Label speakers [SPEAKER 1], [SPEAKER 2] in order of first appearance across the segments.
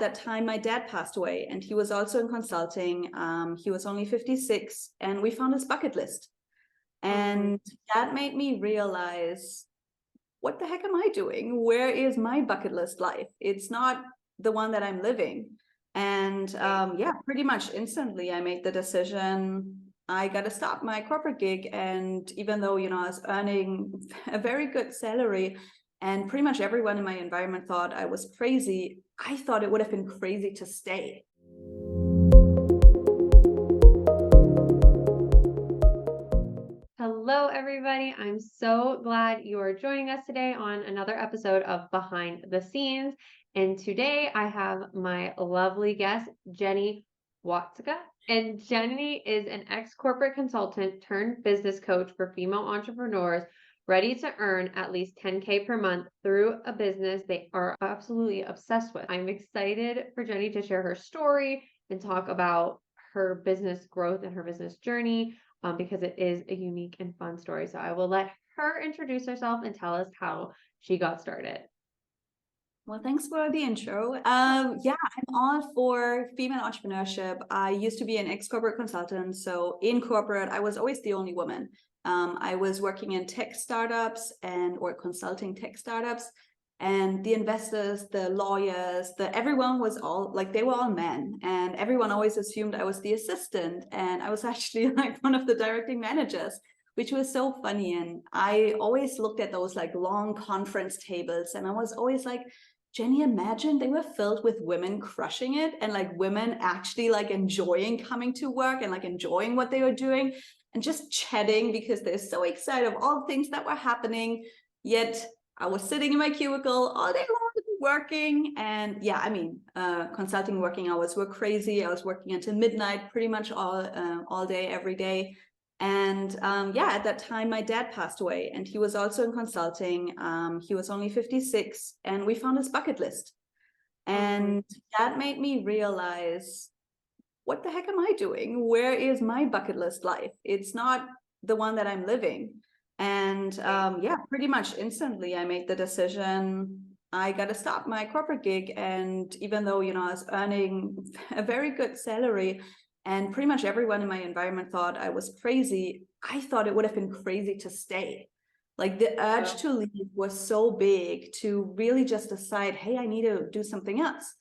[SPEAKER 1] that time my dad passed away, and he was also in consulting. He was only 56, and we found his bucket list. And that made me realize, what the heck am I doing? Where is my bucket list life? It's not the one that I'm living. And yeah, pretty much instantly I made the decision, I got to stop my corporate gig. And even though, I was earning a very good salary, and pretty much everyone in my environment thought I was crazy, I thought it would have been crazy to stay.
[SPEAKER 2] Hello, everybody. I'm so glad you are joining us today on another episode of Behind the Scenes. And today I have my lovely guest, Jenny Watzka. And Jenny is an ex-corporate consultant turned business coach for female entrepreneurs ready to earn at least 10K per month through a business they are absolutely obsessed with. I'm excited for Jenny to share her story and talk about her business growth and her business journey. Because it is a unique and fun story. So I will let her introduce herself and tell us how she got started.
[SPEAKER 1] Well, thanks for the intro. Yeah, I'm all for female entrepreneurship. I used to be an ex-corporate consultant. So in corporate, I was always the only woman. I was working in tech startups or consulting tech startups. And the investors, the lawyers, everyone was all like, they were all men. And everyone always assumed I was the assistant. And I was actually like one of the directing managers, which was so funny. And I always looked at those like long conference tables, and I was always like, Jenny, imagine they were filled with women crushing it, and like women actually like enjoying coming to work and like enjoying what they were doing and just chatting because they're so excited of all the things that were happening. Yet I was sitting in my cubicle all day long working. And yeah, I mean, consulting working hours were crazy. I was working until midnight pretty much all day, every day. And yeah, at that time, my dad passed away, and he was also in consulting. He was only 56, and we found his bucket list. And that made me realize, what the heck am I doing? Where is my bucket list life? It's not the one that I'm living. And yeah, pretty much instantly I made the decision, I got to stop my corporate gig. And even though, I was earning a very good salary, and pretty much everyone in my environment thought I was crazy, I thought it would have been crazy to stay. Like the urge to leave was so big, to really just decide, hey, I need to do something else.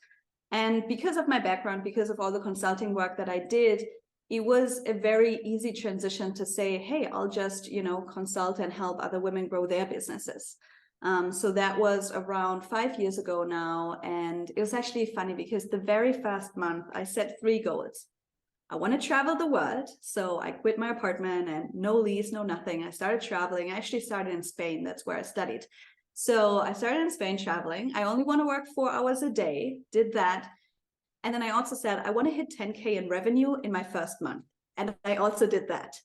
[SPEAKER 1] And because of my background, because of all the consulting work that I did, it was a very easy transition to say, hey, I'll just, consult and help other women grow their businesses. So that was around 5 years ago now. And it was actually funny because the very first month I set 3 goals. I want to travel the world. So I quit my apartment and no lease, no nothing. I started traveling. I actually started in Spain. That's where I studied. So I started in Spain traveling. I only want to work 4 hours a day, did that. And then I also said, I want to hit 10K in revenue in my first month. And I also did that.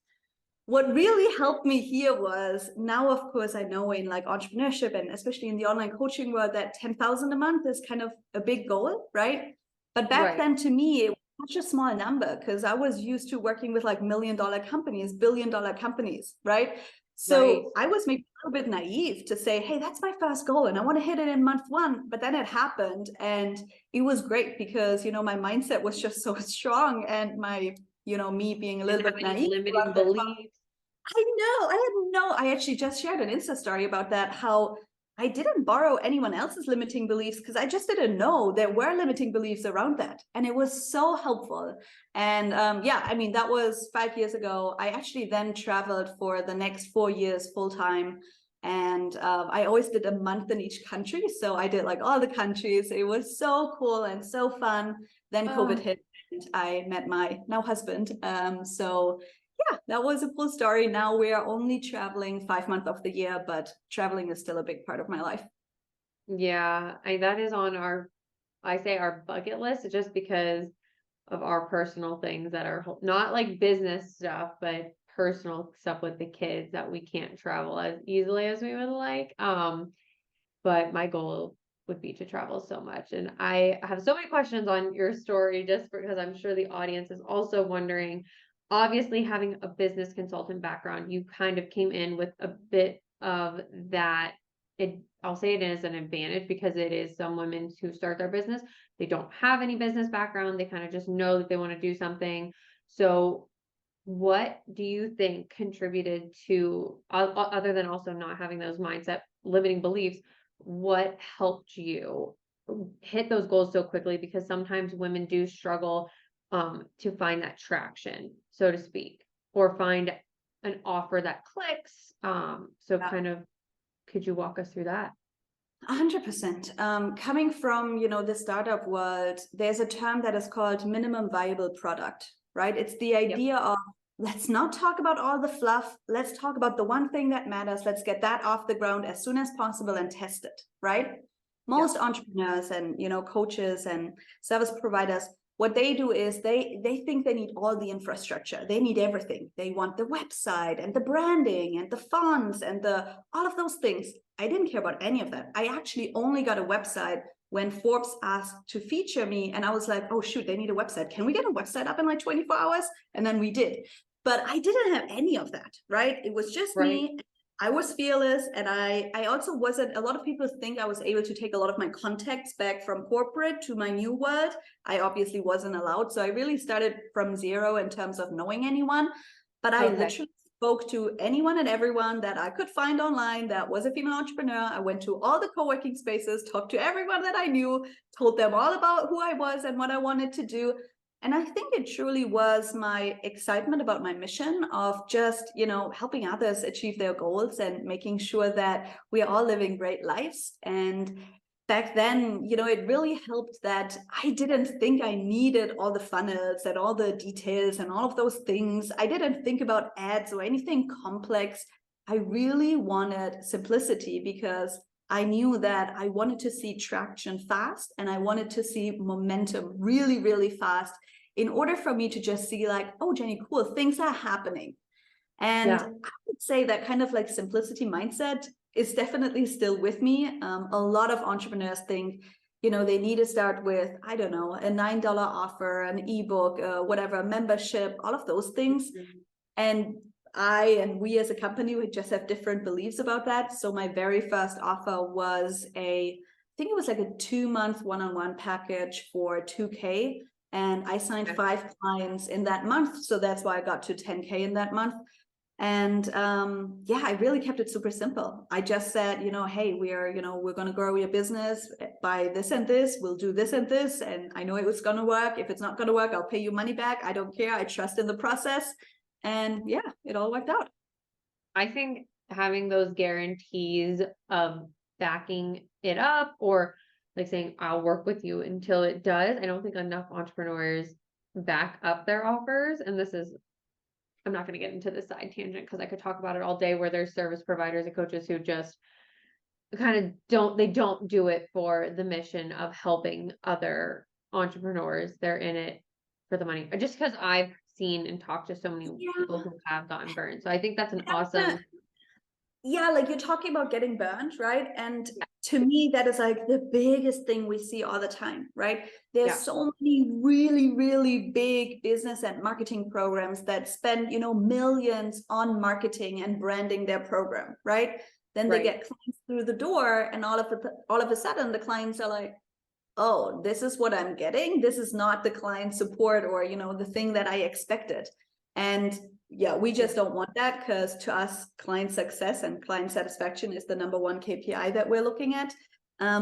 [SPEAKER 1] What really helped me here was, now, of course, I know in like entrepreneurship and especially in the online coaching world that 10,000 a month is kind of a big goal, right? But back then, to me, it was such a small number because I was used to working with like $1 million companies, $1 billion companies, right? So I was maybe a little bit naive to say, hey, that's my first goal and I want to hit it in month 1. But then it happened, and it was great because, my mindset was just so strong, and my, me being a little bit naive.
[SPEAKER 2] Limiting beliefs.
[SPEAKER 1] I actually just shared an Insta story about that, how I didn't borrow anyone else's limiting beliefs because I just didn't know there were limiting beliefs around that. And it was so helpful. And yeah, I mean, that was 5 years ago. I actually then traveled for the next 4 years full time. And I always did a month in each country. So I did like all the countries. It was so cool and so fun. Then COVID hit and I met my now husband. So yeah, that was a cool story. Now we are only traveling 5 months of the year, but traveling is still a big part of my life.
[SPEAKER 2] Yeah, that is on I say our bucket list just because of our personal things that are not like business stuff, but personal stuff with the kids that we can't travel as easily as we would like. But my goal would be to travel so much. And I have so many questions on your story just because I'm sure the audience is also wondering. Obviously, having a business consultant background, you kind of came in with a bit of that I'll say it is an advantage because it is some women who start their business, they don't have any business background. They kind of just know that they want to do something. So what do you think contributed to, other than also not having those mindset limiting beliefs, what helped you hit those goals so quickly? Because sometimes women do struggle to find that traction, so to speak, or find an offer that clicks. So
[SPEAKER 1] Yeah.
[SPEAKER 2] kind of, could you walk us through that?
[SPEAKER 1] 100%. Coming from, the startup world, there's a term that is called minimum viable product, right? It's the idea of, let's not talk about all the fluff. Let's talk about the one thing that matters. Let's get that off the ground as soon as possible and test it, right? Most entrepreneurs and, coaches and service providers, what they do is they think they need all the infrastructure. They need everything. They want the website and the branding and the fonts and all of those things. I didn't care about any of that. I actually only got a website when Forbes asked to feature me. And I was like, oh, shoot, they need a website. Can we get a website up in like 24 hours? And then we did. But I didn't have any of that, right? It was just me. I was fearless. And I also wasn't, a lot of people think I was able to take a lot of my contacts back from corporate to my new world. I obviously wasn't allowed. So I really started from zero in terms of knowing anyone. But I literally spoke to anyone and everyone that I could find online that was a female entrepreneur. I went to all the co-working spaces, talked to everyone that I knew, told them all about who I was and what I wanted to do. And I think it truly was my excitement about my mission of just, helping others achieve their goals and making sure that we are all living great lives. And back then, it really helped that I didn't think I needed all the funnels and all the details and all of those things. I didn't think about ads or anything complex. I really wanted simplicity because I knew that I wanted to see traction fast and I wanted to see momentum really, really fast in order for me to just see like, oh, Jenny, cool, things are happening. And I would say that kind of like simplicity mindset is definitely still with me. A lot of entrepreneurs think, they need to start with, I don't know, a $9 offer, an ebook, whatever, membership, all of those things. And we as a company, we just have different beliefs about that. So my very first offer was I think it was like a 2-month one-on-one package for $2K. And I signed 5 clients in that month. So that's why I got to 10K in that month. And I really kept it super simple. I just said, hey, we're going to grow your business by this and this. We'll do this and this. And I know it was going to work. If it's not going to work, I'll pay you money back. I don't care. I trust in the process. And it all worked out.
[SPEAKER 2] I think having those guarantees of backing it up or like saying, I'll work with you until it does. I don't think enough entrepreneurs back up their offers. And I'm not going to get into this side tangent because I could talk about it all day where there's service providers and coaches who just kind of don't do it for the mission of helping other entrepreneurs. They're in it for the money. Just because I've seen and talked to so many people who have gotten burned. So I think that's an awesome.
[SPEAKER 1] Yeah, like you're talking about getting burned, right? And to me, that is like the biggest thing we see all the time, right? There's so many really, really big business and marketing programs that spend, millions on marketing and branding their program, right? Then they get clients through the door and all of a sudden the clients are like, oh, this is what I'm getting. This is not the client support or, the thing that I expected. And we just don't want that because to us, client success and client satisfaction is the number one KPI that we're looking at.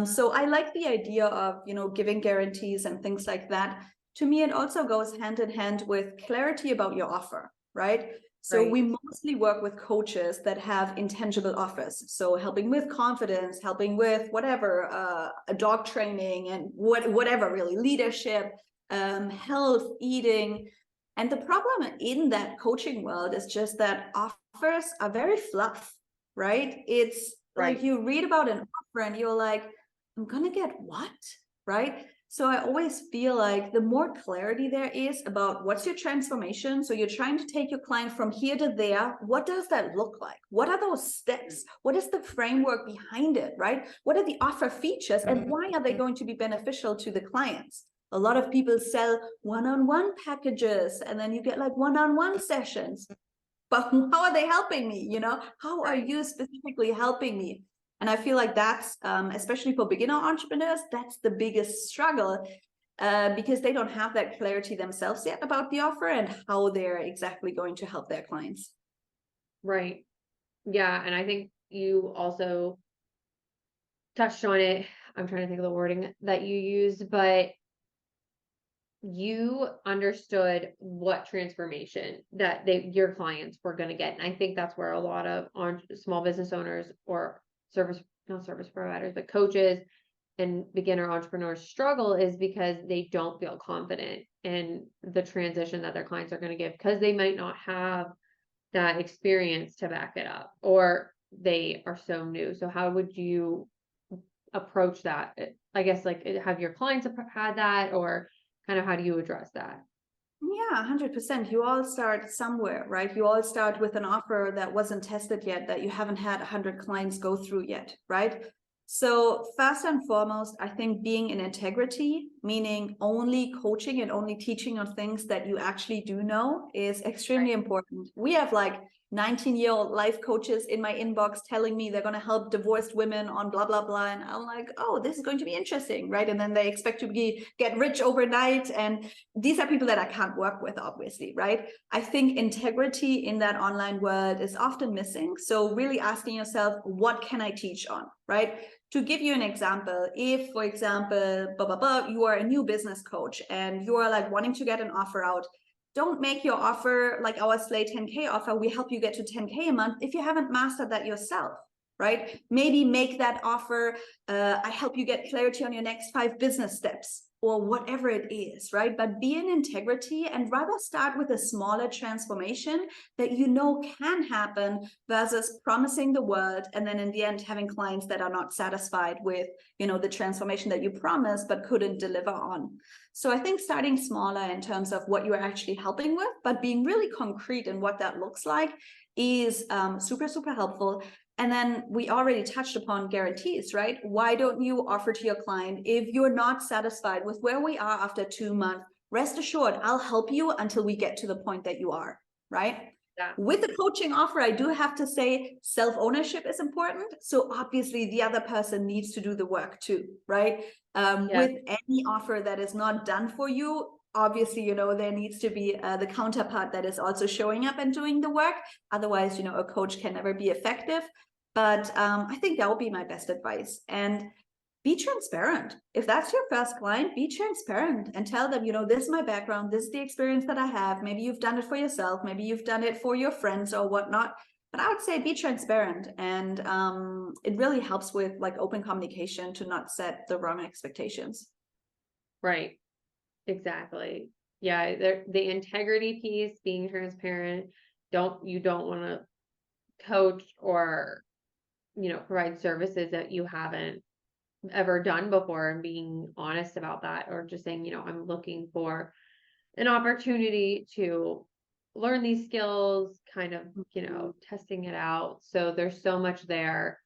[SPEAKER 1] So I like the idea of, giving guarantees and things like that. To me, it also goes hand in hand with clarity about your offer, right? So we mostly work with coaches that have intangible offers. So helping with confidence, helping with whatever, a dog training and whatever really, leadership, health, eating. And the problem in that coaching world is just that offers are very fluff, right? It's like you read about an offer and you're like, I'm going to get what, right? So I always feel like the more clarity there is about what's your transformation. So you're trying to take your client from here to there. What does that look like? What are those steps? What is the framework behind it, right? What are the offer features and why are they going to be beneficial to the clients? A lot of people sell one-on-one packages and then you get like one-on-one sessions. But how are they helping me? How are you specifically helping me? And I feel like that's, especially for beginner entrepreneurs, that's the biggest struggle, because they don't have that clarity themselves yet about the offer and how they're exactly going to help their clients.
[SPEAKER 2] Right. Yeah. And I think you also touched on it. I'm trying to think of the wording that you used, but you understood what transformation that your clients were going to get. And I think that's where a lot of small business owners or not service providers, but coaches and beginner entrepreneurs struggle, is because they don't feel confident in the transition that their clients are going to give, because they might not have that experience to back it up, or they are so new. So how would you approach that? I guess, like, have your clients had that, or kind of how do you address that?
[SPEAKER 1] Yeah, 100%. You all start somewhere, right? You all start with an offer that wasn't tested yet, that you haven't had 100 clients go through yet, right? So first and foremost, I think being in integrity, meaning only coaching and only teaching on things that you actually do know, is extremely important. We have like 19-year-old life coaches in my inbox telling me they're going to help divorced women on blah, blah, blah. And I'm like, oh, this is going to be interesting, right? And then they expect to get rich overnight. And these are people that I can't work with, obviously, right? I think integrity in that online world is often missing. So really asking yourself, what can I teach on, right? To give you an example, if, for example, you are a new business coach and you are like wanting to get an offer out, don't make your offer like our Slay 10K offer. We help you get to 10K a month if you haven't mastered that yourself, right? Maybe make that offer, I help you get clarity on your next 5 business steps, or whatever it is, right? But be in integrity and rather start with a smaller transformation that you know can happen, versus promising the world and then in the end having clients that are not satisfied with, the transformation that you promised but couldn't deliver on. So I think starting smaller in terms of what you're actually helping with, but being really concrete in what that looks like, is super, super helpful. And then we already touched upon guarantees, right? Why don't you offer to your client, if you're not satisfied with where we are after 2 months, rest assured, I'll help you until we get to the point that you are, right?
[SPEAKER 2] Yeah.
[SPEAKER 1] With the coaching offer, I do have to say self-ownership is important. So obviously the other person needs to do the work too, right? With any offer that is not done for you, obviously, there needs to be the counterpart that is also showing up and doing the work. Otherwise, a coach can never be effective. But I think that would be my best advice. And be transparent. If that's your first client, be transparent and tell them, this is my background, this is the experience that I have. Maybe you've done it for yourself, maybe you've done it for your friends or whatnot. But I would say be transparent, and it really helps with like open communication to not set the wrong expectations.
[SPEAKER 2] Right. Exactly. Yeah. The integrity piece, being transparent. You don't want to coach or, provide services that you haven't ever done before, and being honest about that, or just saying, I'm looking for an opportunity to learn these skills, kind of, testing it out. So there's so much there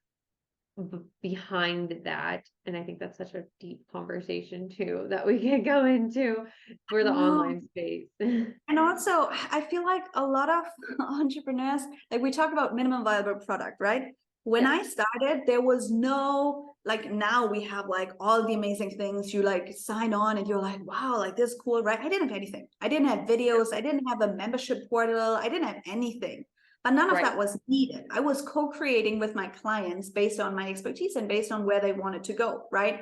[SPEAKER 2] behind that. And I think that's such a deep conversation too, that we can go into for the online space.
[SPEAKER 1] And also, I feel like a lot of entrepreneurs, like we talk about minimum viable product, right? When I started, there was no, like, now we have like all the amazing things. You like sign on and you're like, wow, like this is cool, right? I didn't have anything. I didn't have videos. I didn't have a membership portal. I didn't have anything. But none of that was needed. I was co-creating with my clients based on my expertise and based on where they wanted to go, right?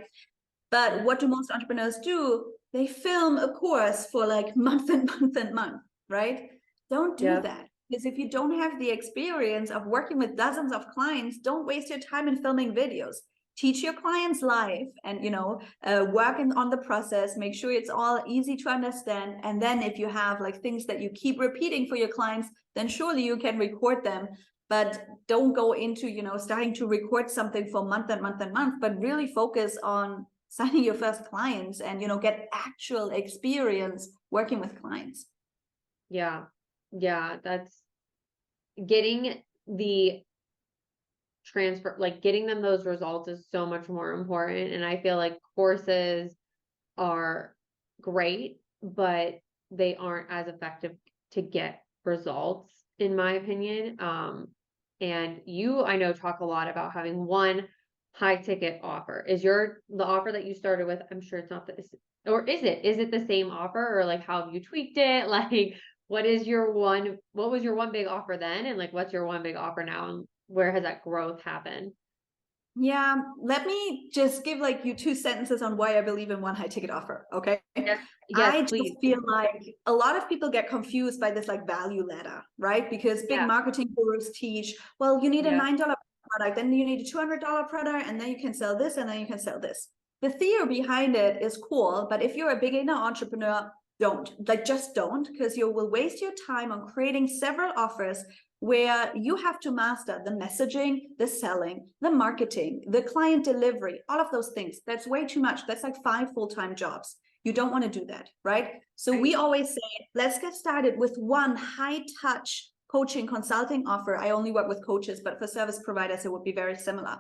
[SPEAKER 1] But what do most entrepreneurs do? They film a course for like month and month and month, right? Don't do that. Because if you don't have the experience of working with dozens of clients, don't waste your time in filming videos. Teach your clients live and, work on the process, make sure it's all easy to understand. And then if you have like things that you keep repeating for your clients, then surely you can record them. But don't go into, starting to record something for month and month and month, but really focus on signing your first clients and, get actual experience working with clients.
[SPEAKER 2] Yeah. That's getting the transfer, like getting them those results is so much more important. And I feel like courses are great, but they aren't as effective to get results, in my opinion. And you, I know, talk a lot about having one high ticket offer? Is the offer that you started with, I'm sure it's not this, or is it the same offer, or like how have you tweaked it? Like what was your one big offer then? And like, what's your one big offer now? And where has that growth happened?
[SPEAKER 1] Yeah, let me just give like you 2 sentences on why I believe in one high ticket offer. Okay.
[SPEAKER 2] Yes, yes,
[SPEAKER 1] I just
[SPEAKER 2] please.
[SPEAKER 1] feel like a lot of people get confused by this like value ladder, right? Because big
[SPEAKER 2] Yeah,
[SPEAKER 1] marketing gurus teach, well, you need a
[SPEAKER 2] yeah,
[SPEAKER 1] $9 product, then you need a $200 product, and then you can sell this, and then you can sell this. The theory behind it is cool, but if you're a beginner entrepreneur, just don't, because you will waste your time on creating several offers where you have to master the messaging, the selling, the marketing, the client delivery, all of those things. That's way too much. That's like 5 full-time jobs. You don't want to do that, right? So
[SPEAKER 2] right.
[SPEAKER 1] we always say, let's get started with one high touch coaching consulting offer. I only work with coaches, but for service providers, it would be very similar.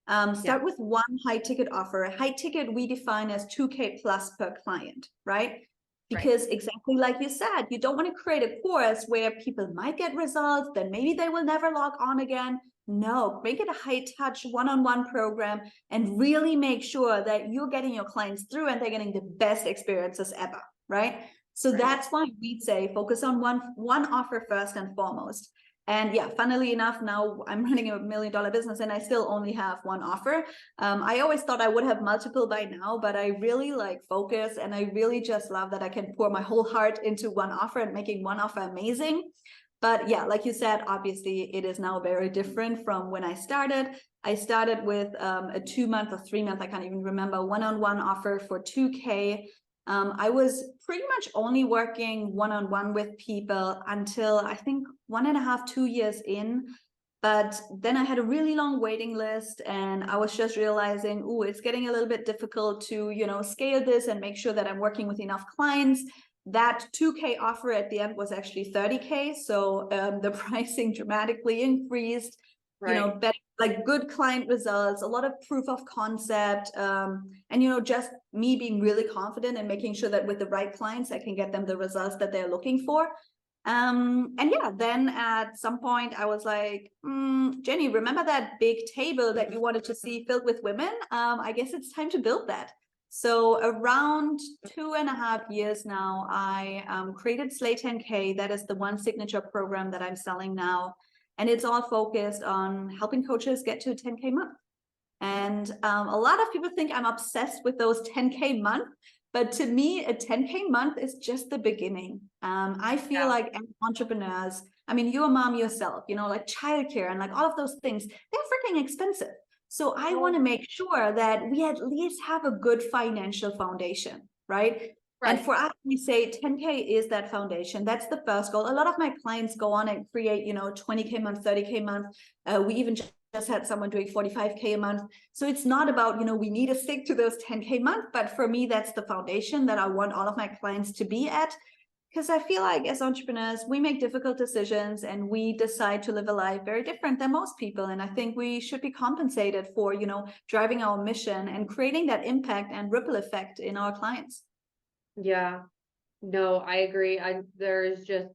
[SPEAKER 2] Yeah,
[SPEAKER 1] Start with one high ticket offer. A high ticket we define as 2K plus per client, right?
[SPEAKER 2] right.
[SPEAKER 1] Because exactly like you said, you don't want to create a course where people might get results, then maybe they will never log on again. No, make it a high touch one-on-one program and really make sure that you're getting your clients through and they're getting the best experiences ever, right? So
[SPEAKER 2] Right.
[SPEAKER 1] that's why we'd say focus on one offer first and foremost. And yeah, funnily enough, now I'm running a $1 million business and I still only have one offer. I always thought I would have multiple by now, but I really like focus and I really just love that I can pour my whole heart into one offer and making one offer amazing. But yeah, like you said, obviously it is now very different from when I started. I started with a 2 month or 3 month, I can't even remember, one-on-one offer for 2K. I was pretty much only working one-on-one with people until I think 1.5, 2 years in. But then I had a really long waiting list and I was just realizing, oh, it's getting a little bit difficult to, scale this and make sure that I'm working with enough clients. That 2K offer at the end was actually 30K. So the pricing dramatically increased,
[SPEAKER 2] Right.
[SPEAKER 1] better, like good client results, a lot of proof of concept, and just me being really confident and making sure that with the right clients, I can get them the results that they're looking for. And yeah, then at some point I was like, Jenny, remember that big table that you wanted to see filled with women? I guess it's time to build that. So around 2.5 years now, I created Slay 10K. That is the one signature program that I'm selling now. And it's all focused on helping coaches get to a 10K month. And a lot of people think I'm obsessed with those 10K month, but to me, a 10K month is just the beginning. I feel
[SPEAKER 2] Yeah.
[SPEAKER 1] like as entrepreneurs, I mean, you're a mom yourself, like childcare and like all of those things, they're freaking expensive. So I want to make sure that we at least have a good financial foundation, right? And
[SPEAKER 2] Right.
[SPEAKER 1] for us, we say 10K is that foundation. That's the first goal. A lot of my clients go on and create, 20K month, 30K month. We even just had someone doing 45K a month. So it's not about, we need to stick to those 10K month, but for me, that's the foundation that I want all of my clients to be at. Because I feel like as entrepreneurs, we make difficult decisions and we decide to live a life very different than most people. And I think we should be compensated for, driving our mission and creating that impact and ripple effect in our clients.
[SPEAKER 2] Yeah. No, I agree. There's just,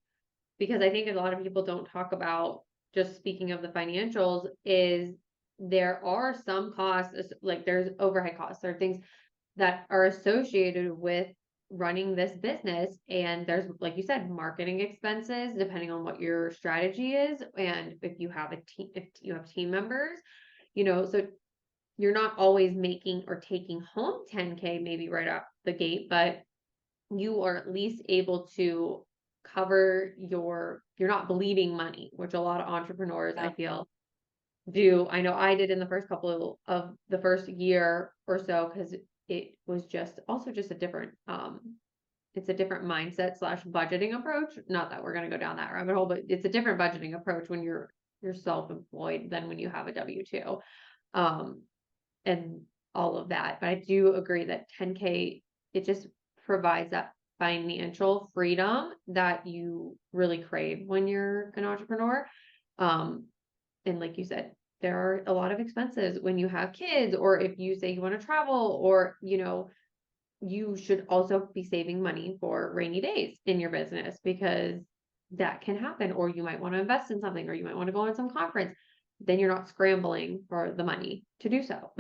[SPEAKER 2] because I think a lot of people don't talk about, just speaking of the financials, is there are some costs, like there's overhead costs, there are things that are associated with running this business. And there's, like you said, marketing expenses, depending on what your strategy is. And if you have if you have team members, so you're not always making or taking home 10K maybe right out the gate, but you are at least able to cover you're not bleeding money, which a lot of entrepreneurs I feel do. I know I did in the first couple of the first year or so, because it was just also just a different it's a different mindset slash budgeting approach. Not that we're going to go down that rabbit hole, but it's a different budgeting approach when you're self-employed than when you have a W-2. Um, and all of that. But I do agree that 10K, it just provides that financial freedom that you really crave when you're an entrepreneur. And like you said, there are a lot of expenses when you have kids, or if you say you want to travel, or, you should also be saving money for rainy days in your business, because that can happen. Or you might want to invest in something, or you might want to go on some conference. then you're not scrambling for the money to do so.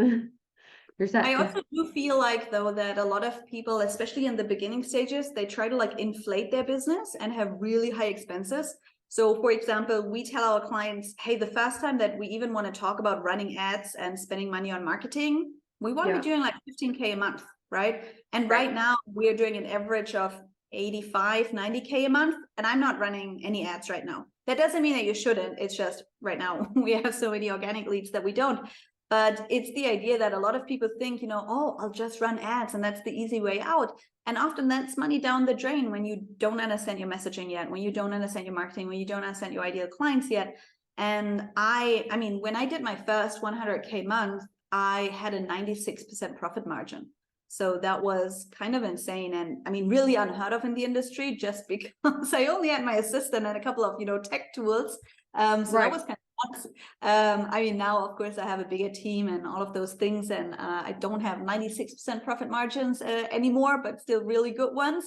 [SPEAKER 2] You're set.
[SPEAKER 1] I also do feel like, though, that a lot of people, especially in the beginning stages, they try to like inflate their business and have really high expenses. So for example, we tell our clients, hey, the first time that we even want to talk about running ads and spending money on marketing, we want to be doing like 15K a month, right? And right now we're doing an average of 85, 90K a month, and I'm not running any ads right now. That doesn't mean that you shouldn't. It's just right now we have so many organic leads that we don't. But it's the idea that a lot of people think, you know, oh, I'll just run ads and that's the easy way out. And often that's money down the drain when you don't understand your messaging yet, when you don't understand your marketing, when you don't understand your ideal clients yet. And I mean, when I did my first 100K month, I had a 96% profit margin. So that was kind of insane. And I mean, really unheard of in the industry, just because I only had my assistant and a couple of, you know, tech tools. So that was kind of nuts. I mean, now, of course, I have a bigger team and all of those things, and I don't have 96% profit margins anymore, but still really good ones.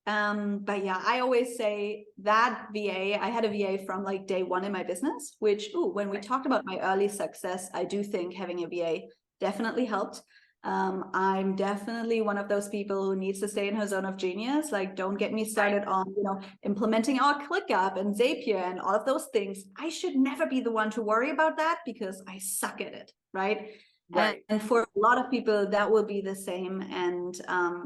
[SPEAKER 1] But yeah, I always say that VA, I had a VA from like day one in my business, which, when we talked about my early success, I do think having a VA definitely helped. I'm definitely one of those people who needs to stay in her zone of genius. Like, don't get me started on, you know, implementing our ClickUp and Zapier and all of those things. I should never be the one to worry about that because I suck at it, right? And for a lot of people, that will be the same. And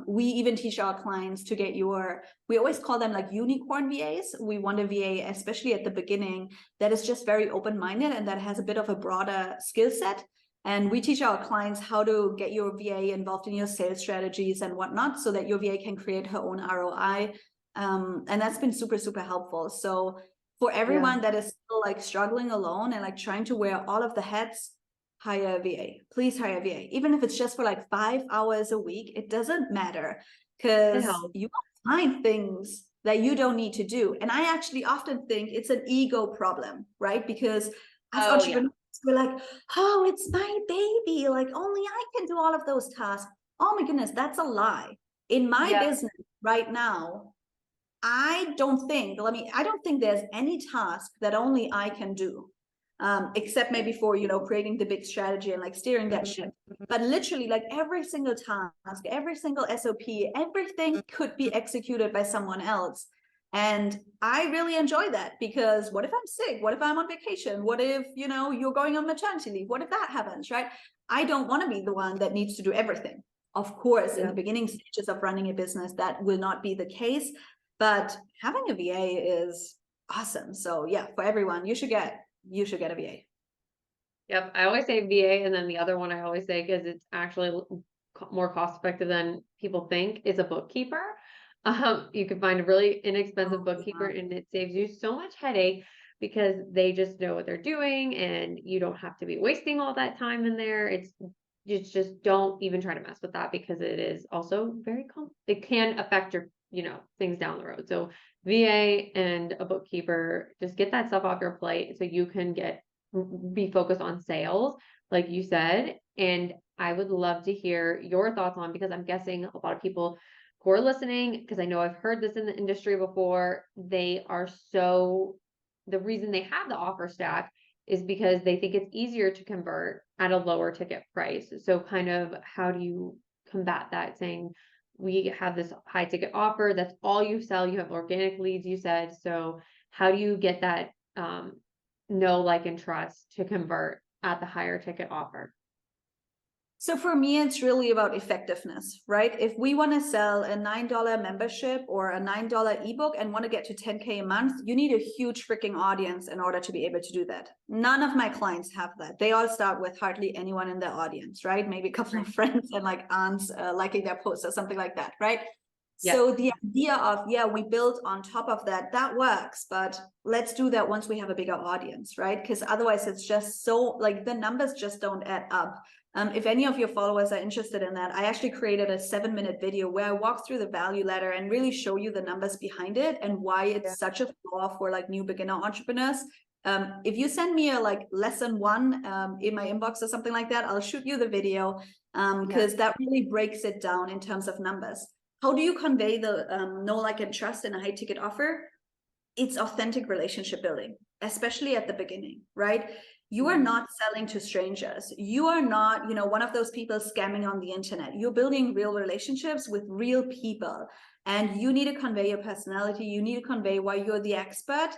[SPEAKER 1] we even teach our clients to get we always call them like unicorn VAs. We want a VA, especially at the beginning, that is just very open-minded and that has a bit of a broader skill set. And we teach our clients how to get your VA involved in your sales strategies and whatnot so that your VA can create her own ROI. And that's been super, super helpful. So for everyone that is still like struggling alone and like trying to wear all of the hats, hire a VA. Please hire a VA. Even if it's just for like 5 hours a week, it doesn't matter because you will find things that you don't need to do. And I actually often think it's an ego problem, right? Because as entrepreneurs, we're like, oh, it's my baby. Like, only I can do all of those tasks. Oh my goodness, that's a lie. In my business right now, I don't think there's any task that only I can do, except maybe for, you know, creating the big strategy and like steering that ship. But literally, like every single task, every single SOP, everything could be executed by someone else. And I really enjoy that because what if I'm sick? What if I'm on vacation? What if, you know, you're going on maternity leave? What if that happens, right? I don't want to be the one that needs to do everything. Of course, in the beginning stages of running a business, that will not be the case. But having a VA is awesome. So yeah, for everyone, you should get a VA.
[SPEAKER 2] Yep. I always say VA. And then the other one I always say, because it's actually more cost effective than people think, is a bookkeeper. You can find a really inexpensive bookkeeper and it saves you so much headache because they just know what they're doing and you don't have to be wasting all that time in there. It's just don't even try to mess with that because it is also very it can affect your, you know, things down the road. So VA and a bookkeeper, just get that stuff off your plate so you can be focused on sales, like you said. And I would love to hear your thoughts on, because I'm guessing a lot of people who are listening, because I know I've heard this in the industry before, the reason they have the offer stack is because they think it's easier to convert at a lower ticket price. So kind of how do you combat that, saying we have this high ticket offer, that's all you sell, you have organic leads, you said. So how do you get that know, like, and trust to convert at the higher ticket offer?
[SPEAKER 1] So for me, it's really about effectiveness, right? If we want to sell a $9 membership or a $9 ebook and want to get to 10K a month, you need a huge freaking audience in order to be able to do that. None of my clients have that. They all start with hardly anyone in their audience, right? Maybe a couple of friends and like aunts liking their posts or something like that, right? So the idea of, we build on top of that, that works, but let's do that once we have a bigger audience, right? Because otherwise it's just so, like, the numbers just don't add up. If any of your followers are interested in that, I actually created a 7-minute video where I walk through the value ladder and really show you the numbers behind it and why it's such a flaw for like new beginner entrepreneurs. If you send me a like lesson 1 in my inbox or something like that, I'll shoot you the video because that really breaks it down in terms of numbers. How do you convey the know, like, and trust in a high ticket offer? It's authentic relationship building, especially at the beginning, right? You are not selling to strangers. You are not, one of those people scamming on the internet. You're building real relationships with real people, and you need to convey your personality. You need to convey why you're the expert.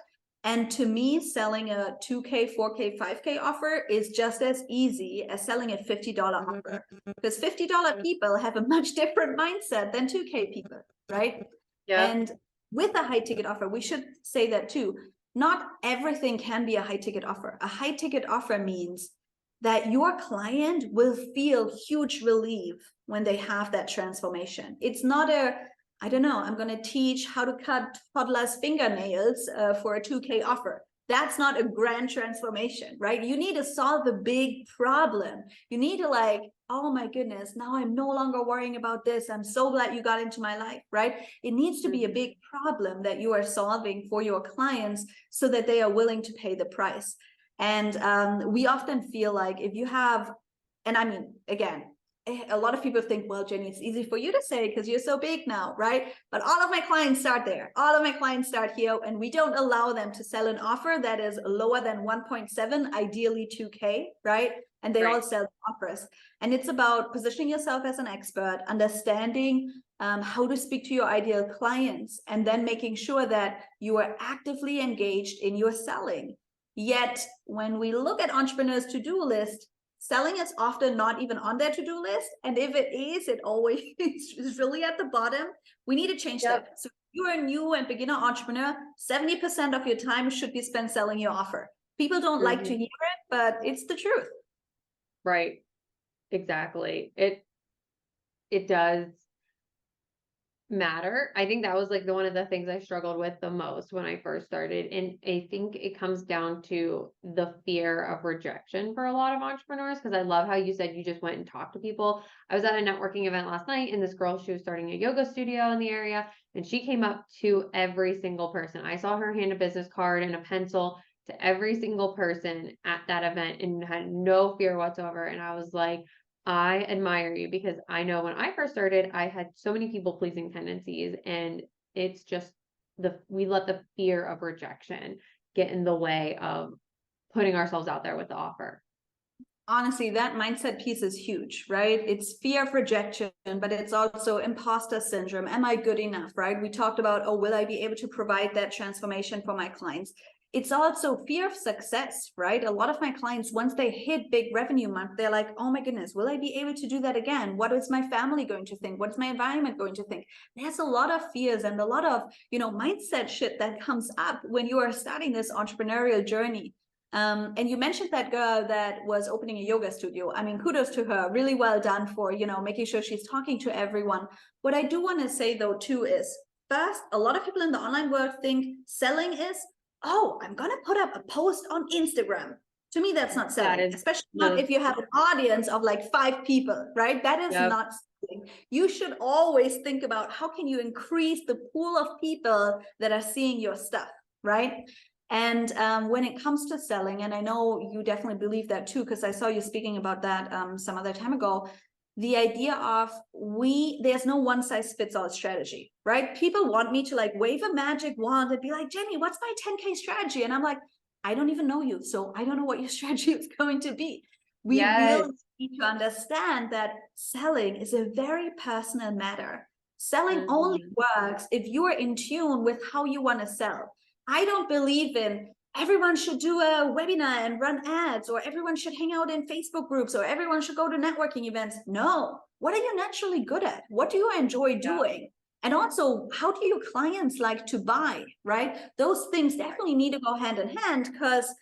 [SPEAKER 1] And to me, selling a 2K, 4K, 5K offer is just as easy as selling a $50 offer, because $50 people have a much different mindset than 2K people, right?
[SPEAKER 2] Yeah.
[SPEAKER 1] And with a high ticket offer, we should say that too. Not everything can be a high ticket offer. A high ticket offer means that your client will feel huge relief when they have that transformation. It's not I don't know, I'm going to teach how to cut toddlers' fingernails for a 2K offer. That's not a grand transformation, right? You need to solve a big problem. You need to oh my goodness, now I'm no longer worrying about this. I'm so glad you got into my life, right? It needs to be a big problem that you are solving for your clients so that they are willing to pay the price. And we often feel like if you have, and I mean, again, a lot of people think, well, Jenny, it's easy for you to say because you're so big now, right? But all of my clients start there. All of my clients start here, and we don't allow them to sell an offer that is lower than 1.7, ideally 2K, right? And they all sell offers. And it's about positioning yourself as an expert, understanding how to speak to your ideal clients, and then making sure that you are actively engaged in your selling. Yet, when we look at entrepreneurs' to-do list, selling is often not even on their to-do list. And if it is, it always is really at the bottom. We need to change that. So if you're a new and beginner entrepreneur, 70% of your time should be spent selling your offer. People don't like to hear it, but it's the truth.
[SPEAKER 2] Right. Exactly. It does matter. I think that was like one of the things I struggled with the most when I first started. And I think it comes down to the fear of rejection for a lot of entrepreneurs. Because I love how you said you just went and talked to people. I was at a networking event last night, and this girl, she was starting a yoga studio in the area, and she came up to every single person. I saw her hand a business card and a pencil to every single person at that event and had no fear whatsoever. And I was like, I admire you, because I know when I first started, I had so many people pleasing tendencies, and it's just we let the fear of rejection get in the way of putting ourselves out there with the offer.
[SPEAKER 1] Honestly, that mindset piece is huge, right? It's fear of rejection, but it's also imposter syndrome. Am I good enough, right? We talked about, oh, will I be able to provide that transformation for my clients? It's also fear of success, right? A lot of my clients, once they hit big revenue month, they're like, oh my goodness, will I be able to do that again? What is my family going to think? What's my environment going to think? There's a lot of fears and a lot of, mindset shit that comes up when you are starting this entrepreneurial journey. And you mentioned that girl that was opening a yoga studio. I mean, kudos to her. Really well done for, making sure she's talking to everyone. What I do want to say though, too, is first, a lot of people in the online world think selling is, oh, I'm going to put up a post on Instagram. To me, that's not selling, especially not if you have an audience of like 5 people, right? That is not selling. You should always think about how can you increase the pool of people that are seeing your stuff, right? And when it comes to selling, and I know you definitely believe that too, because I saw you speaking about that some other time ago, the idea of there's no one size fits all strategy, right? People want me to like wave a magic wand and be like, Jenny, what's my 10K strategy? And I'm like, I don't even know you, so I don't know what your strategy is going to be. We really need to understand that selling is a very personal matter. Selling only works if you are in tune with how you want to sell. I don't believe in everyone should do a webinar and run ads, or everyone should hang out in Facebook groups, or everyone should go to networking events. No. What are you naturally good at? What do you enjoy doing? And also, how do your clients like to buy, right? Those things definitely need to go hand in hand, because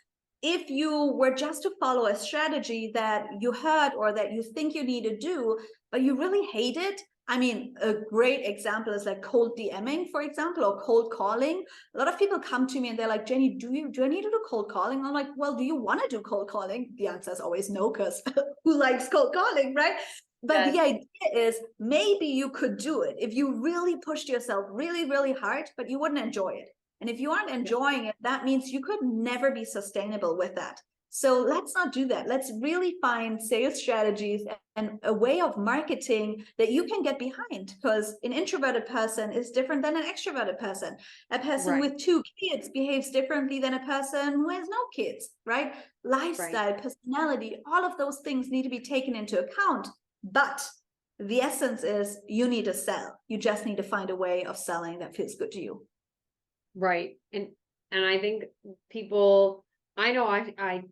[SPEAKER 1] if you were just to follow a strategy that you heard or that you think you need to do, but you really hate it, I mean, a great example is like cold DMing, for example, or cold calling. A lot of people come to me and they're like, Jenny, do I need to do cold calling? And I'm like, well, do you want to do cold calling? The answer is always no, because who likes cold calling, right? But the idea is maybe you could do it if you really pushed yourself really, really hard, but you wouldn't enjoy it. And if you aren't enjoying it, that means you could never be sustainable with that. So let's not do that. Let's really find sales strategies and a way of marketing that you can get behind, because an introverted person is different than an extroverted person. A person
[SPEAKER 2] Right.
[SPEAKER 1] with 2 kids behaves differently than a person who has no kids, right?
[SPEAKER 2] Right.
[SPEAKER 1] Lifestyle, personality, all of those things need to be taken into account. But the essence is you need to sell. You just need to find a way of selling that feels good to you.
[SPEAKER 2] Right. And I think people, I know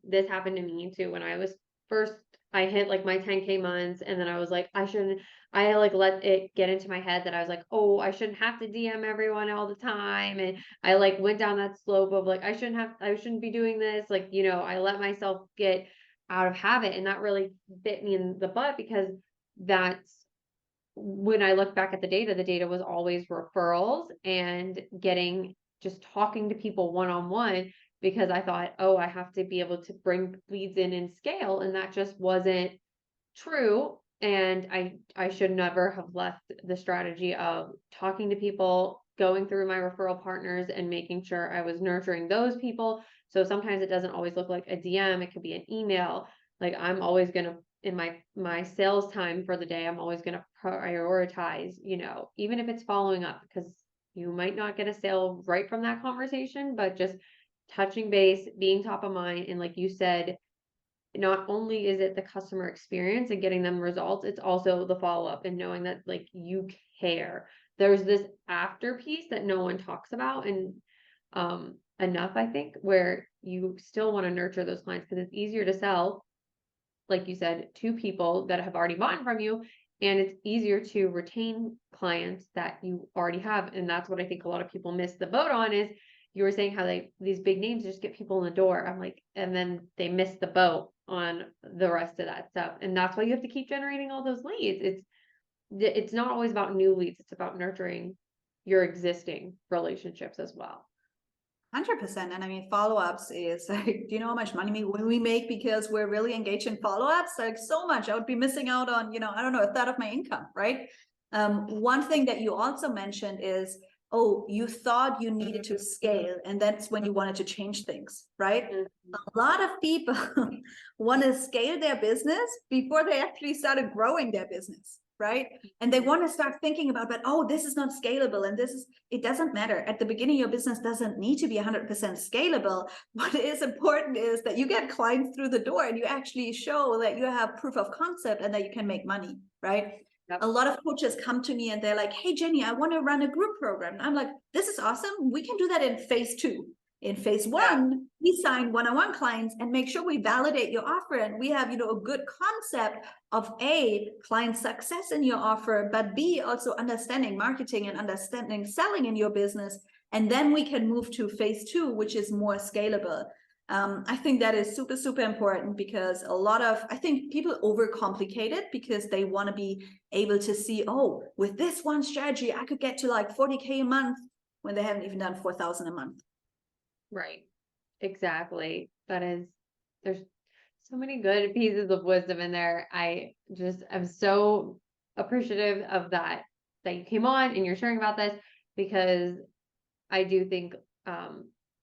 [SPEAKER 2] this happened to me too when I was first, I hit like my 10K months, and then I was like, I like let it get into my head that I was like, oh, I shouldn't have to DM everyone all the time. And I like went down that slope of like, I shouldn't be doing this. Like, I let myself get out of habit, and that really bit me in the butt, because that's when I look back at the data was always referrals and just talking to people one-on-one, because I thought, oh, I have to be able to bring leads in and scale. And that just wasn't true. And I should never have left the strategy of talking to people, going through my referral partners, and making sure I was nurturing those people. So sometimes it doesn't always look like a DM, it could be an email. Like I'm always going to, in my sales time for the day, I'm always going to prioritize, even if it's following up, because you might not get a sale right from that conversation, but just touching base, being top of mind. And like you said, not only is it the customer experience and getting them results, it's also the follow-up and knowing that like you care. There's this after piece that no one talks about, and enough, I think, where you still want to nurture those clients, because it's easier to sell, like you said, to people that have already bought from you. And it's easier to retain clients that you already have. And that's what I think a lot of people miss the boat on, is you were saying how these big names just get people in the door. I'm like, and then they miss the boat on the rest of that stuff. And that's why you have to keep generating all those leads. It's not always about new leads. It's about nurturing your existing relationships as well.
[SPEAKER 1] 100%. And I mean, follow-ups is like, do you know how much money we make because we're really engaged in follow-ups? Like so much. I would be missing out on, I don't know, a third of my income, right? One thing that you also mentioned is, oh, you thought you needed to scale, and that's when you wanted to change things, right?
[SPEAKER 2] Mm-hmm.
[SPEAKER 1] A lot of people want to scale their business before they actually started growing their business, right? And they want to start thinking about, but oh, this is not scalable, and it doesn't matter. At the beginning, your business doesn't need to be 100% scalable. What is important is that you get clients through the door and you actually show that you have proof of concept and that you can make money, right?
[SPEAKER 2] Yep.
[SPEAKER 1] A lot of coaches come to me and they're like, hey, Jenny, I want to run a group program. And I'm like, this is awesome. We can do that in phase 2. In phase 1, we sign one-on-one clients and make sure we validate your offer. And we have, a good concept of A, client success in your offer, but B, also understanding marketing and understanding selling in your business. And then we can move to phase 2, which is more scalable. I think that is super, super important, because I think people overcomplicate it because they want to be able to see, oh, with this one strategy, I could get to like 40K a month, when they haven't even done 4,000 a month.
[SPEAKER 2] Right. Exactly. There's so many good pieces of wisdom in there. I just am so appreciative of that you came on and you're sharing about this, because I do think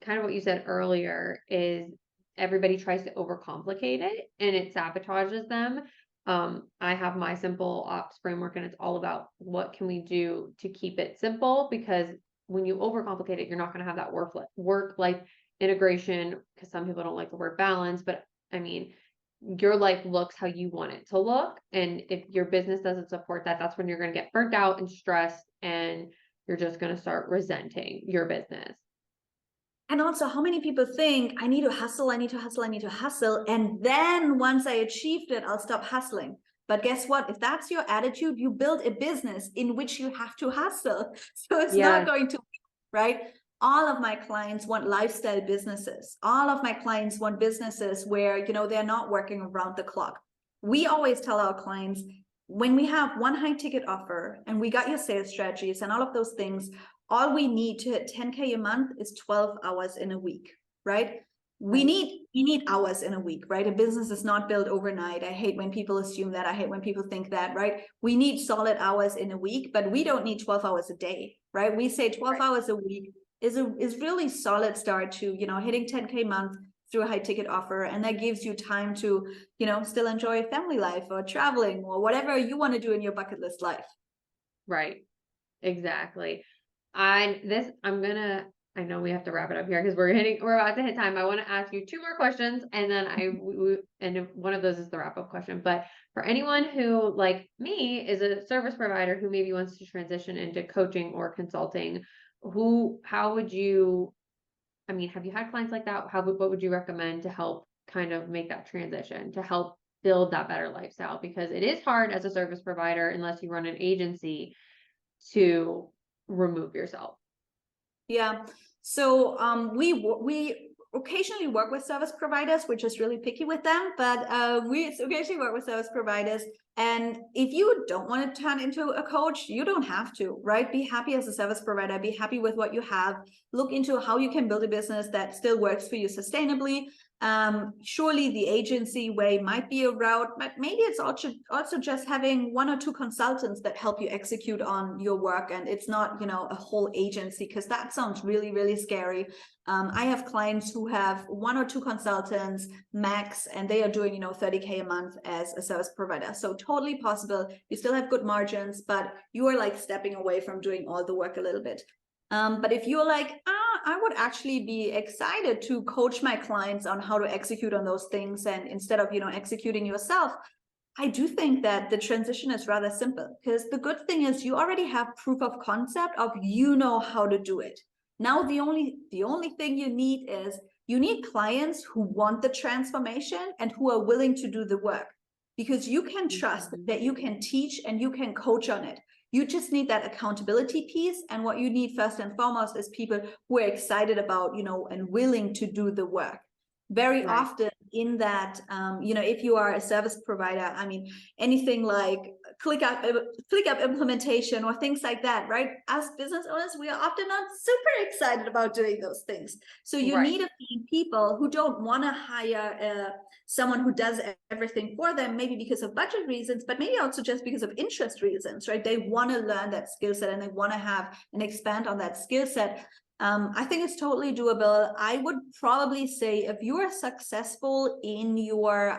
[SPEAKER 2] kind of what you said earlier is everybody tries to overcomplicate it and it sabotages them. I have my simple ops framework, and it's all about what can we do to keep it simple, because when you overcomplicate it, you're not going to have that work-life integration, because some people don't like the word balance, but I mean, your life looks how you want it to look. And if your business doesn't support that, that's when you're going to get burnt out and stressed, and you're just going to start resenting your business.
[SPEAKER 1] And also, how many people think I need to hustle, I need to hustle, I need to hustle. And then once I achieved it, I'll stop hustling. But guess what? If that's your attitude, you build a business in which you have to hustle. So it's not going to, right? All of my clients want lifestyle businesses. All of my clients want businesses where, they're not working around the clock. We always tell our clients, when we have one high ticket offer and we got your sales strategies and all of those things, all we need to hit 10K a month is 12 hours in a week, right? We need hours in a week, right? A business is not built overnight. I hate when people assume that. I hate when people think that, right? We need solid hours in a week, but we don't need 12 hours a day, right? We say 12 hours a week is really solid start to, hitting 10K a month, through a high ticket offer, and that gives you time to, still enjoy family life or traveling or whatever you want to do in your bucket list life.
[SPEAKER 2] Right. Exactly. I know we have to wrap it up here because we're about to hit time. I want to ask you two more questions, and then and one of those is the wrap up question. But for anyone who, like me, is a service provider who maybe wants to transition into coaching or consulting, how would you, I mean, have you had clients like that? What would you recommend to help kind of make that transition, to help build that better lifestyle? Because it is hard as a service provider, unless you run an agency, to remove yourself.
[SPEAKER 1] Yeah. So we occasionally work with service providers. We're just really picky with them, but we occasionally work with service providers. And if you don't want to turn into a coach, you don't have to, right? Be happy as a service provider. Be happy with what you have. Look into how you can build a business that still works for you sustainably. Surely the agency way might be a route, but maybe it's also just having one or two consultants that help you execute on your work, and it's not, a whole agency, because that sounds really, really scary. I have clients who have one or two consultants max, and they are doing, 30K a month as a service provider. So totally possible. You still have good margins, but you are like stepping away from doing all the work a little bit. But if you're like, I would actually be excited to coach my clients on how to execute on those things, and instead of, executing yourself, I do think that the transition is rather simple, because the good thing is you already have proof of concept of, how to do it. Now, the only thing you need is you need clients who want the transformation and who are willing to do the work, because you can trust that you can teach and you can coach on it. You just need that accountability piece. And what you need first and foremost is people who are excited about, and willing to do the work. Very often in that, if you are a service provider, I mean, anything like ClickUp implementation or things like that, right? As business owners, we are often not super excited about doing those things. So you need to find people who don't want to hire someone who does everything for them, maybe because of budget reasons, but maybe also just because of interest reasons, right? They want to learn that skill set and they want to have and expand on that skill set. I think it's totally doable. I would probably say if you are successful in your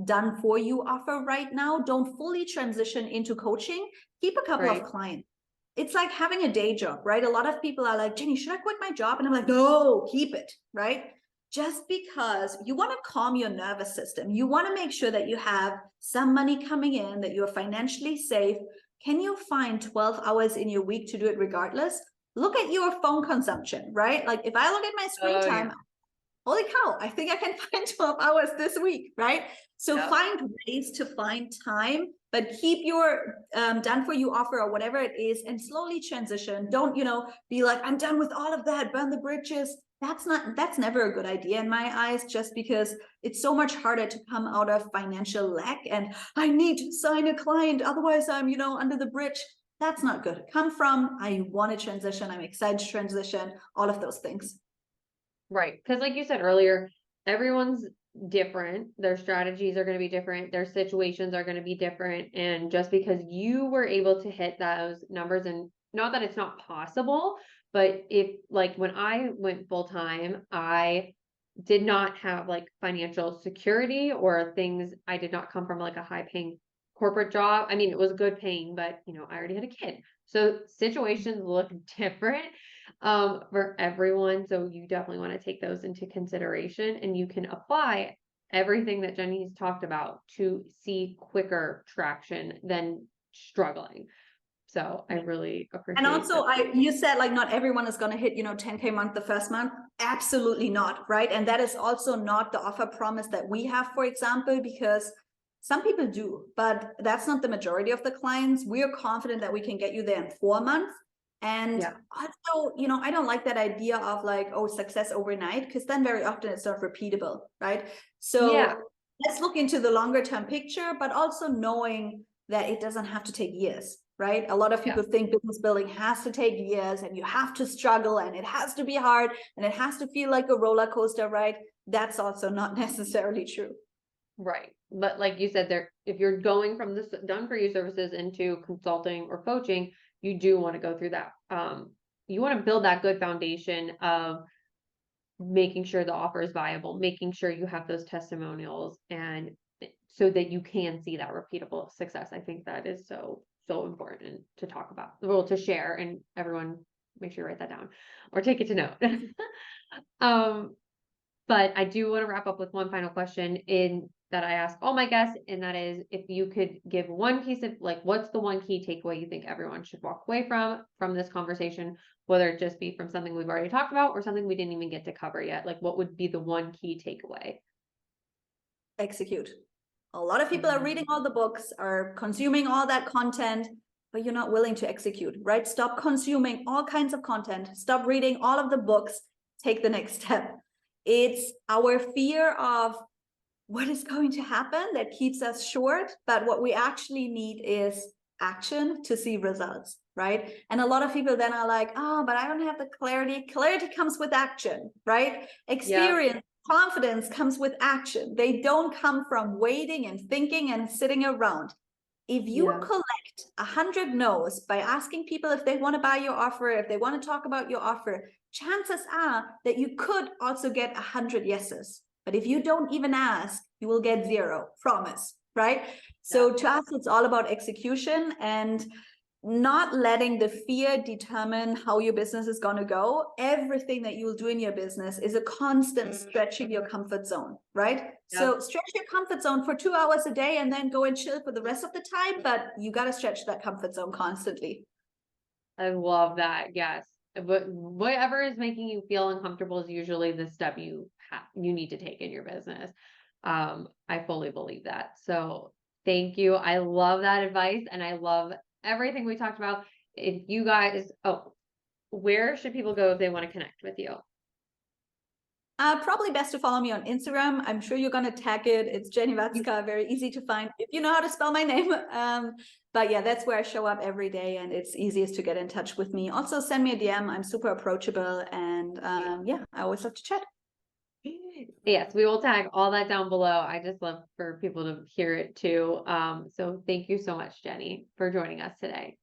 [SPEAKER 1] done for you offer right now, don't fully transition into coaching. Keep a couple of clients. It's like having a day job, right? A lot of people are like, Jenny, should I quit my job? And I'm like, no, keep it, right? Just because you want to calm your nervous system. You want to make sure that you have some money coming in, that you're financially safe. Can you find 12 hours in your week to do it regardless? Look at your phone consumption, right? Like if I look at my screen time, holy cow, I think I can find 12 hours this week, right? So find ways to find time, but keep your done for you offer or whatever it is, and slowly transition. Don't, be like, I'm done with all of that, burn the bridges. That's never a good idea in my eyes, just because it's so much harder to come out of financial lack and I need to sign a client, otherwise I'm, under the bridge. That's not good. Come from, I want to transition, I'm excited to transition, all of those things.
[SPEAKER 2] Right. Because like you said earlier, everyone's different. Their strategies are going to be different. Their situations are going to be different. And just because you were able to hit those numbers, and not that it's not possible, but if like when I went full time, I did not have like financial security or things. I did not come from like a high paying corporate job. I mean, it was good paying, but I already had a kid. So situations look different for everyone. So you definitely want to take those into consideration, and you can apply everything that Jenny's talked about to see quicker traction than struggling. So I really appreciate.
[SPEAKER 1] And also, you said like not everyone is going to hit 10K a month the first month. Absolutely not, right? And that is also not the offer promise that we have, for example, because some people do, but that's not the majority of the clients. We are confident that we can get you there in 4 months. And also, I don't like that idea of like, oh, success overnight, because then very often it's not repeatable, right? So let's look into the longer term picture, but also knowing that it doesn't have to take years, right? A lot of people think business building has to take years and you have to struggle and it has to be hard and it has to feel like a roller coaster, right? That's also not necessarily true.
[SPEAKER 2] Right. But like you said, if you're going from this done for you services into consulting or coaching, you do want to go through that. You want to build that good foundation of making sure the offer is viable, making sure you have those testimonials, and so that you can see that repeatable success. I think that is so, so important to talk about, well, to share, and everyone make sure you write that down or take it to note. um, but I do want to wrap up with one final question in that I ask all my guests, and that is, if you could give one piece of, like, what's the one key takeaway you think everyone should walk away from this conversation, whether it just be from something we've already talked about or something we didn't even get to cover yet? Like, what would be the one key takeaway?
[SPEAKER 1] Execute. A lot of people are reading all the books, are consuming all that content, but you're not willing to execute, right? Stop consuming all kinds of content. Stop reading all of the books. Take the next step. It's our fear of what is going to happen that keeps us short, but what we actually need is action to see results, right? And a lot of people then are like, oh, but I don't have the clarity. Clarity comes with action, right? Experience, confidence comes with action. They don't come from waiting and thinking and sitting around. If you collect 100 no's by asking people if they want to buy your offer, if they want to talk about your offer, chances are that you could also get 100 yeses. But if you don't even ask, you will get 0, promise, right? So to us, it's all about execution and not letting the fear determine how your business is going to go. Everything that you will do in your business is a constant stretching your comfort zone, right? So stretch your comfort zone for 2 hours a day and then go and chill for the rest of the time. But you got to stretch that comfort zone constantly.
[SPEAKER 2] I love that. Yes. But whatever is making you feel uncomfortable is usually the step you need to take in your business. I fully believe that. So thank you. I love that advice, and I love everything we talked about. If you guys, where should people go if they want to connect with you?
[SPEAKER 1] Probably best to follow me on Instagram. I'm sure you're going to tag it. It's Jenny Watzka, very easy to find if you know how to spell my name. But yeah, that's where I show up every day, and it's easiest to get in touch with me. Also send me a DM. I'm super approachable, and yeah, I always love to chat.
[SPEAKER 2] Yes, we will tag all that down below. I just love for people to hear it too. So thank you so much, Jenny, for joining us today.